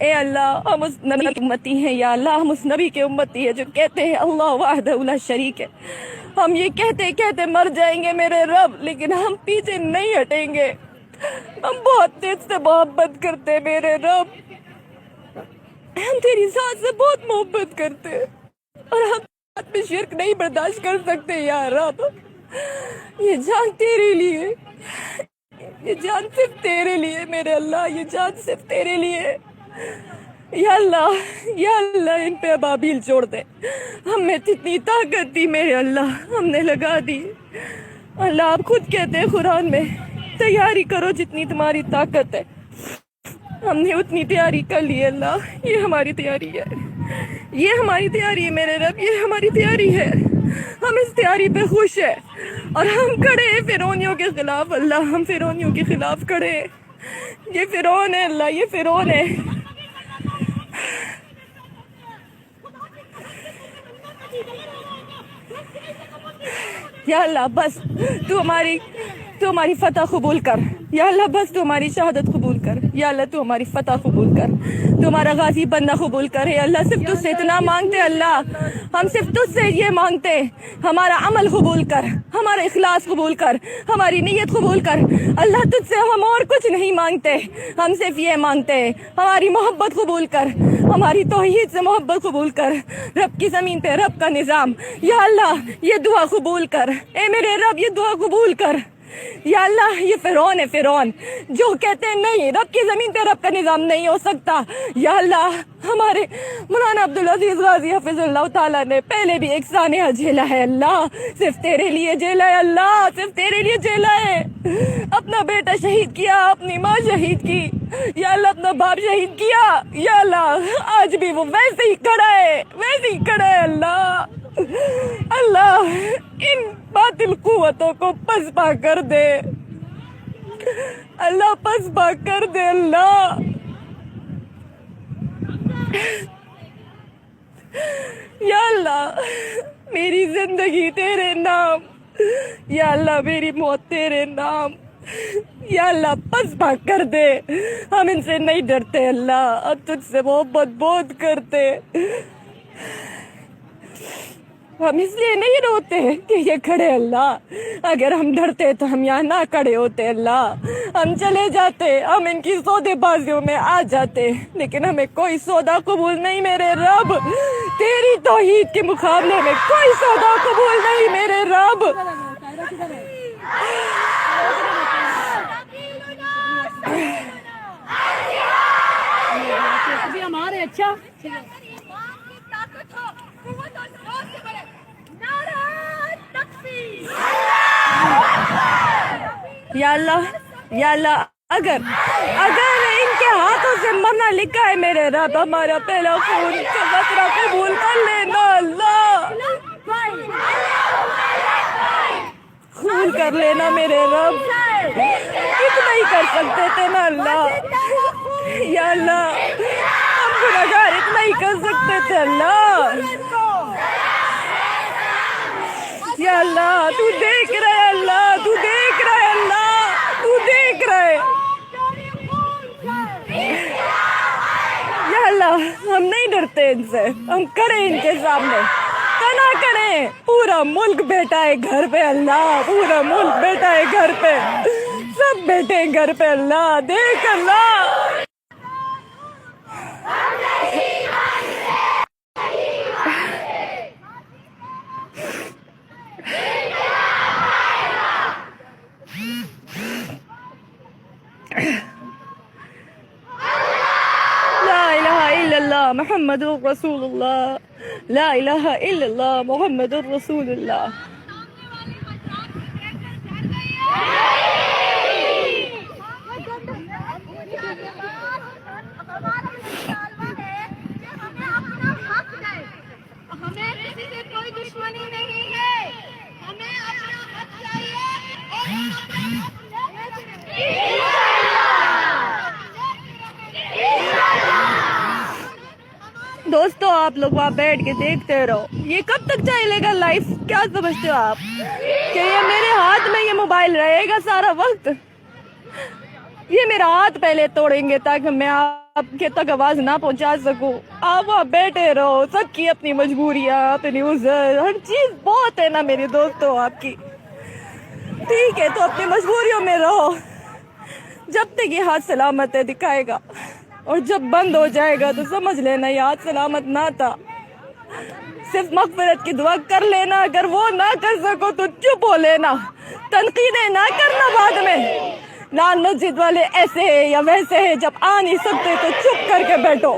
اے اللہ ہم اس نبی کی امتی ہیں یا اللہ، ہم اس نبی کے امتی ہیں جو کہتے ہیں اللہ وحدہ لا شریک ہے۔ ہم یہ کہتے کہتے مر جائیں گے میرے رب، لیکن ہم پیچھے نہیں ہٹیں گے۔ ہم بہت تیز سے محبت کرتے ہیں میرے رب، ہم تیری ذات سے بہت محبت کرتے ہیں، اور ہم ذات میں شرک نہیں برداشت کر سکتے یا رب۔ یہ جان تیرے لیے، یہ جان صرف تیرے لیے میرے اللہ، یہ جان صرف تیرے لیے یا اللہ۔ یا اللہ ان پہ ابابیل چھوڑ دے، ہم میں جتنی طاقت تھی میرے اللہ ہم نے لگا دی۔ اللہ آپ خود کہتے ہیں قرآن میں تیاری کرو جتنی تمہاری طاقت ہے، ہم نے اتنی تیاری کر لی ہے اللہ۔ یہ ہماری تیاری ہے، یہ ہماری تیاری ہے میرے رب، یہ ہماری تیاری ہے، ہم اس تیاری پہ خوش ہیں، اور ہم کھڑے ہیں فرعونیوں کے خلاف اللہ، ہم فرعونیوں کے خلاف کھڑے ہیں۔ یہ فرعون ہے اللہ، یہ فرعون ہے۔ یا اللہ بس تو ہماری فتح قبول کر یا اللہ، بس تو ہماری شہادت قبول کر یا اللہ، تو ہماری فتح قبول کر، تو ہمارا غازی بننا قبول کر ہے اللہ۔ صرف تجھ سے اتنا مانگتے اللہ، ہم صرف تجھ سے یہ مانگتے، ہمارا عمل قبول کر، ہمارا اخلاص قبول کر، ہماری نیت قبول کر اللہ۔ تجھ سے ہم اور کچھ نہیں مانگتے، ہم صرف یہ مانگتے ہماری محبت قبول کر، ہماری توحید سے محبت قبول کر، رب کی زمین پہ رب کا نظام یا اللہ یہ دعا قبول کر، اے میرے رب یہ دعا قبول کر یا اللہ۔ یہ فرعون ہے، فرعون جو کہتے ہیں نہیں رب کی زمین پہ رب کا نظام نہیں ہو سکتا یا اللہ۔ ہمارے مولانا عبدالعزیز غازی حفظ اللہ تعالیٰ نے پہلے بھی ایک سانحہ جھیلا ہے اللہ، صرف تیرے لیے جھیلا ہے اللہ، صرف تیرے لیے جھیلا ہے۔ اپنا بیٹا شہید کیا، اپنی ماں شہید کی یا اللہ، اپنا باپ شہید کیا یا اللہ، آج بھی وہ ویسے ہی کھڑا ہے، ویسے ہی کھڑا ہے اللہ۔ اللہ ان باطل قوتوں کو پسپا کر دے اللہ، پسپا کر دے اللہ۔ یا اللہ میری زندگی تیرے نام یا اللہ، میری موت تیرے نام یا اللہ، پسپا کر دے۔ ہم ان سے نہیں ڈرتے اللہ، ہم تجھ سے محبت بہت کرتے، ہم اس لیے نہیں روتے کہ یہ کھڑے اللہ، اگر ہم ڈرتے تو ہم یہاں نہ کھڑے ہوتے اللہ، ہم چلے جاتے، ہم ان کی سودے بازیوں میں آ جاتے، لیکن ہمیں کوئی سودا قبول نہیں میرے رب، تیری توحید کے مقابلے میں کوئی سودا قبول نہیں میرے رب۔ ہمارے اچھا یا اللہ، یا اللہ اگر ان کے ہاتھوں سے مرنا لکھا ہے میرے رب، ہمارا پہلا خون کا قطرہ قبول کر لینا اللہ، قبول کر لینا میرے رب، اتنا ہی کر سکتے تھے نا اللہ یا اللہ، ہم گنہگار اتنا ہی کر سکتے تھے اللہ یا اللہ۔ تو دیکھ رہے اللہ، تو دیکھ رہے اللہ، تو دیکھ رہے یا اللہ۔ ہم نہیں ڈرتے ان سے، ہم کریں ان کے سامنے کنا کریں۔ پورا ملک بیٹھا ہے گھر پہ اللہ، پورا ملک بیٹھا ہے گھر پہ، سب بیٹھے ہیں گھر پہ اللہ، دیکھ اللہ۔ لا الہ الا اللہ محمد رسول اللہ، لا الہ الا اللہ محمد رسول اللہ۔ ہمیں کسی سے کوئی دشمنی نہیں ہے، ہمیں اپنا حق چاہیے دوستو آپ لوگ وہاں بیٹھ کے دیکھتے رہو، یہ کب تک چلے گا لائف؟ کیا سمجھتے ہو آپ کہ یہ میرے ہاتھ میں یہ موبائل رہے گا سارا وقت؟ یہ میرا ہاتھ پہلے توڑیں گے تاکہ میں آپ کے تک آواز نہ پہنچا سکوں، آپ وہاں بیٹھے رہو، سب کی اپنی مجبوریاں، اپنی عذر، ہر چیز بہت ہے نا میرے دوستوں آپ کی، ٹھیک ہے تو اپنی مجبوریوں میں رہو، جب تک یہ ہاتھ سلامت ہے دکھائے گا، اور جب بند ہو جائے گا تو سمجھ لینا یہ ہاتھ سلامت نہ تھا، صرف مغفرت کی دعا کر لینا، اگر وہ نہ کر سکو تو چپ ہو لینا، تنقیدیں نہ کرنا بعد میں، لال مسجد والے ایسے ہیں یا ویسے ہیں، جب آ نہیں سکتے تو چپ کر کے بیٹھو.